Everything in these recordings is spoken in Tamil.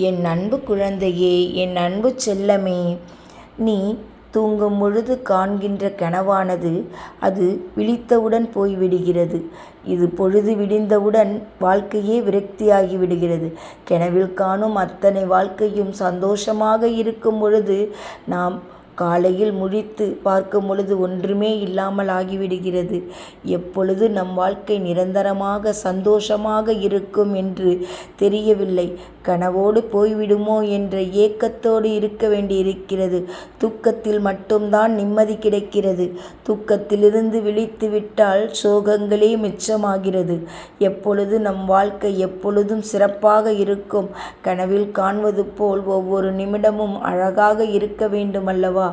என் அன்பு குழந்தையே, என் அன்பு செல்லமே, நீ தூங்கும் பொழுது காண்கின்ற கனவானது அது விழித்தவுடன் போய்விடுகிறது. இது பொழுது விடிந்தவுடன் வாழ்க்கையே விரக்தியாகி விடுகிறது. கனவில் காணும் அத்தனை வாழ்க்கையும் சந்தோஷமாக இருக்கும் பொழுது நாம் காலையில் முழித்து பார்க்கும் பொழுது ஒன்றுமே இல்லாமல் ஆகிவிடுகிறது. எப்பொழுது நம் வாழ்க்கை நிரந்தரமாக சந்தோஷமாக இருக்கும் என்று தெரியவில்லை. கனவோடு போய்விடுமோ என்ற ஏக்கத்தோடு இருக்க வேண்டியிருக்கிறது. தூக்கத்தில் மட்டும்தான் நிம்மதி கிடைக்கிறது. தூக்கத்திலிருந்து விழித்து விட்டால் சோகங்களே மிச்சமாகிறது. எப்பொழுது நம் வாழ்க்கை எப்பொழுதும் சிறப்பாக இருக்கும். கனவில் காண்பது போல் ஒவ்வொரு நிமிடமும் அழகாக இருக்க வேண்டுமல்லவா?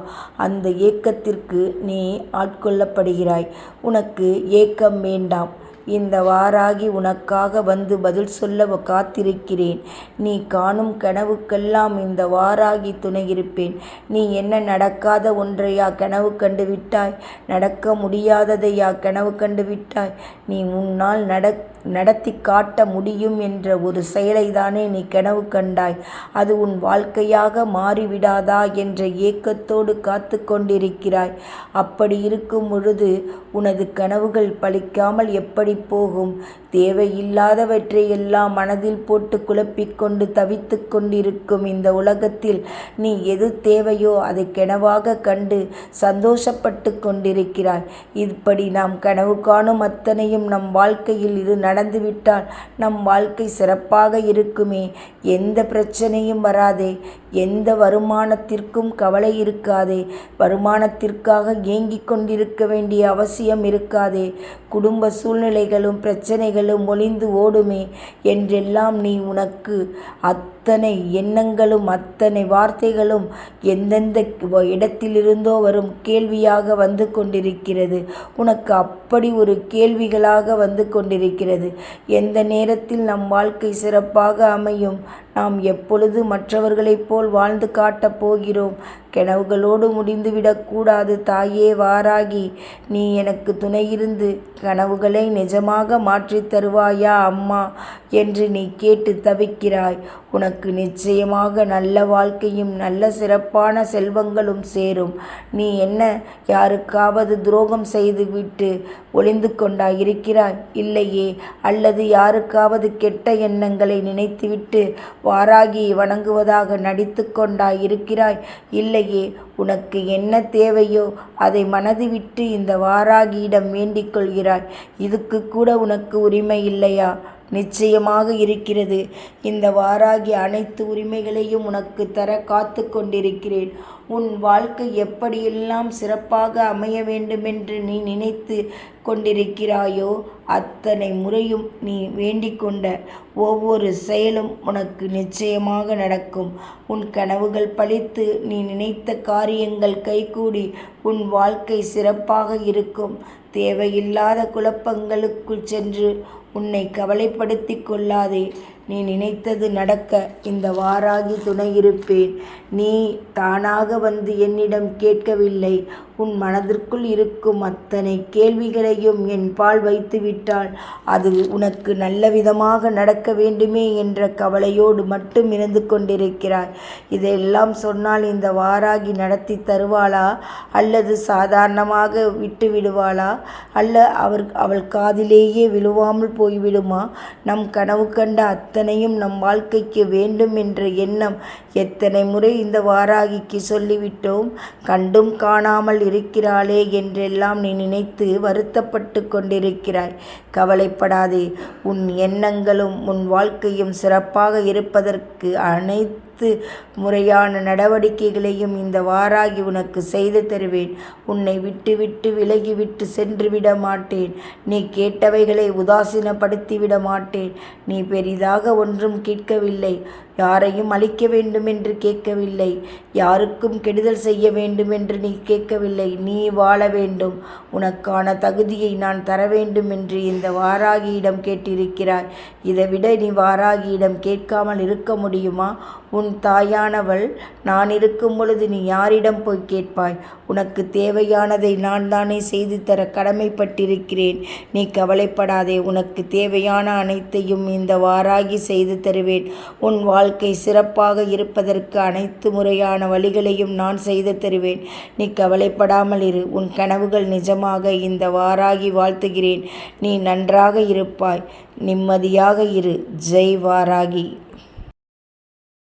அந்த ஏக்கத்திற்கு நீ ஆட்கொள்ளப்படுகிறாய். உனக்கு ஏக்கம் வேண்டாம். இந்த வாராகி உனக்காக வந்து பதில் சொல்ல காத்திருக்கிறேன். நீ காணும் கனவுக்கெல்லாம் இந்த வாராகி துணையிருப்பேன். நீ என்ன நடக்காத ஒன்றையா கனவு கண்டு விட்டாய்? நடக்க முடியாததையா கனவு கண்டு விட்டாய்? நீ உன்னால் நடத்தி காட்ட முடியும் என்ற ஒரு செயலை தானே நீ கனவு கண்டாய். அது உன் வாழ்க்கையாக மாறிவிடாதா என்ற ஏக்கத்தோடு காத்து கொண்டிருக்கிறாய். அப்படி இருக்கும் பொழுது உனது கனவுகள் பலிக்காமல் எப்படி போகும்? தேவையில்லாதவற்றையெல்லாம் மனதில் போட்டு குழப்பிக்கொண்டு தவித்து கொண்டிருக்கும் இந்த உலகத்தில் நீ எது தேவையோ அதை கனவாக கண்டு சந்தோஷப்பட்டு கொண்டிருக்கிறாய். இப்படி நாம் கனவு காணும் அத்தனையும் நம் வாழ்க்கையில் நடந்துவிட்டால் நம் வாழ்க்கை சிறப்பாக இருக்குமே. எந்த பிரச்சனையும் வராதே. எந்த வருமானத்திற்கும் கவலை இருக்காதே. வருமானத்திற்காக ஏங்கிக் கொண்டிருக்க வேண்டிய அவசியம் இருக்காதே. குடும்ப சூழ்நிலைகளும் பிரச்சனைகளும் ஒளிந்து ஓடுமே என்றெல்லாம் நீ உனக்கு அத்தனை எண்ணங்களும் அத்தனை வார்த்தைகளும் எந்தெந்த இடத்திலிருந்தோ வரும் கேள்வியாக வந்து கொண்டிருக்கிறது. உனக்கு அப்படி ஒரு கேள்விகளாக வந்து கொண்டிருக்கிறது. எந்த நேரத்தில் நம் வாழ்க்கை சிறப்பாக அமையும்? நாம் எப்பொழுது மற்றவர்களைப் போல் வாழ்ந்து காட்டப் போகிறோம்? கனவுகளோடு முடிந்துவிடக்கூடாது தாயே வாராகி. நீ எனக்கு துணையிருந்து கனவுகளை நிஜமாக மாற்றித் தருவாயா அம்மா என்று நீ கேட்டு தவிக்கிறாய். உனக்கு நிச்சயமாக நல்ல வாழ்க்கையும் நல்ல சிறப்பான செல்வங்களும் சேரும். நீ என்ன யாருக்காவது துரோகம் செய்துவிட்டு ஒளிந்து கொண்டா இருக்கிறாய்? இல்லையே. அல்லது யாருக்காவது கெட்ட எண்ணங்களை நினைத்துவிட்டு வாராகியை வணங்குவதாக நடித்து கொண்டா இருக்கிறாய்? இல்லையே. உனக்கு என்ன தேவையோ அதை மனது விட்டு இந்த வாராகியிடம் வேண்டிக் கொள்கிறாய். இதுக்கு கூட உனக்கு உரிமை இல்லையா? நிச்சயமாக இருக்கிறது. இந்த வாராகி அனைத்து உரிமைகளையும் உனக்கு தர காத்து கொண்டிருக்கிறேன். உன் வாழ்க்கை எப்படியெல்லாம் சிறப்பாக அமைய வேண்டுமென்று நீ நினைத்து கொண்டிருக்கிறாயோ அத்தனை முறையும் நீ வேண்டிக் கொண்ட ஒவ்வொரு செயலும் உனக்கு நிச்சயமாக நடக்கும். உன் கனவுகள் பலித்து நீ நினைத்த காரியங்கள் கைகூடி உன் வாழ்க்கை சிறப்பாக இருக்கும். தேவையில்லாத குழப்பங்களுக்குள் சென்று உன்னை கவலைப்படுத்தி கொள்ளாதே. நீ நினைத்தது நடக்க இந்த வாராகி துணையிருப்பேன். நீ தானாக வந்து என்னிடம் கேட்கவில்லை. உன் மனதிற்குள் இருக்கும் அத்தனை கேள்விகளையும் என் பால் வைத்துவிட்டால் அது உனக்கு நல்ல விதமாக நடக்க வேண்டுமே என்ற கவலையோடு மட்டும் இருந்து கொண்டிருக்கிறாய். இதையெல்லாம் சொன்னால் இந்த வாராகி நடத்தி தருவாளா? அல்லது சாதாரணமாக விட்டு விடுவாளா? அவள் காதிலேயே விழுவாமல் போய்விடுமா? நம் கனவு கண்ட அத்தனையும் நம் வாழ்க்கைக்கு வேண்டும் என்ற எண்ணம் எத்தனை முறை இந்த வாராகிக்கு சொல்லிவிட்டோம். கண்டும் காணாமல் இருக்கிறாளே என்றெல்லாம் நீ நினைத்து வருத்தப்பட்டு கொண்டிருக்கிறாய். கவலைப்படாதே. உன் எண்ணங்களும் உன் வாழ்க்கையும் சிறப்பாக இருப்பதற்கு அனைத்து முறையான நடவடிக்கைகளையும் இந்த வாராகி உனக்கு செய்து தருவேன். உன்னை விட்டு விலகிவிட்டு சென்று விட மாட்டேன். நீ கேட்டவைகளை உதாசீனப்படுத்திவிட மாட்டேன். நீ பெரிதாக ஒன்றும் கேட்கவில்லை. யாரையும் அழிக்க வேண்டுமென்று கேட்கவில்லை. யாருக்கும் கெடுதல் செய்ய வேண்டுமென்று நீ கேட்கவில்லை. நீ வாழ வேண்டும். உனக்கான தகுதியை நான் தர வேண்டும் என்று இந்த வாராகியிடம் கேட்டிருக்கிறாய். இதைவிட நீ வாராகியிடம் கேட்காமல் இருக்க முடியுமா? உன் உன் தாயானவள் நான் இருக்கும் பொழுது நீ யாரிடம் போய் கேட்பாய்? உனக்கு தேவையானதை நான் தானே செய்து தர கடமைப்பட்டிருக்கிறேன். நீ கவலைப்படாதே. உனக்கு தேவையான அனைத்தையும் இந்த வாராகி செய்து தருவேன். உன் வாழ்க்கை சிறப்பாக இருப்பதற்கு அனைத்து முறையான வழிகளையும் நான் செய்து தருவேன். நீ கவலைப்படாமல் இரு. உன் கனவுகள் நிஜமாக இந்த வாராகி வாழ்த்துகிறேன். நீ நன்றாக இருப்பாய். நிம்மதியாக இரு. ஜெய் வாராகி.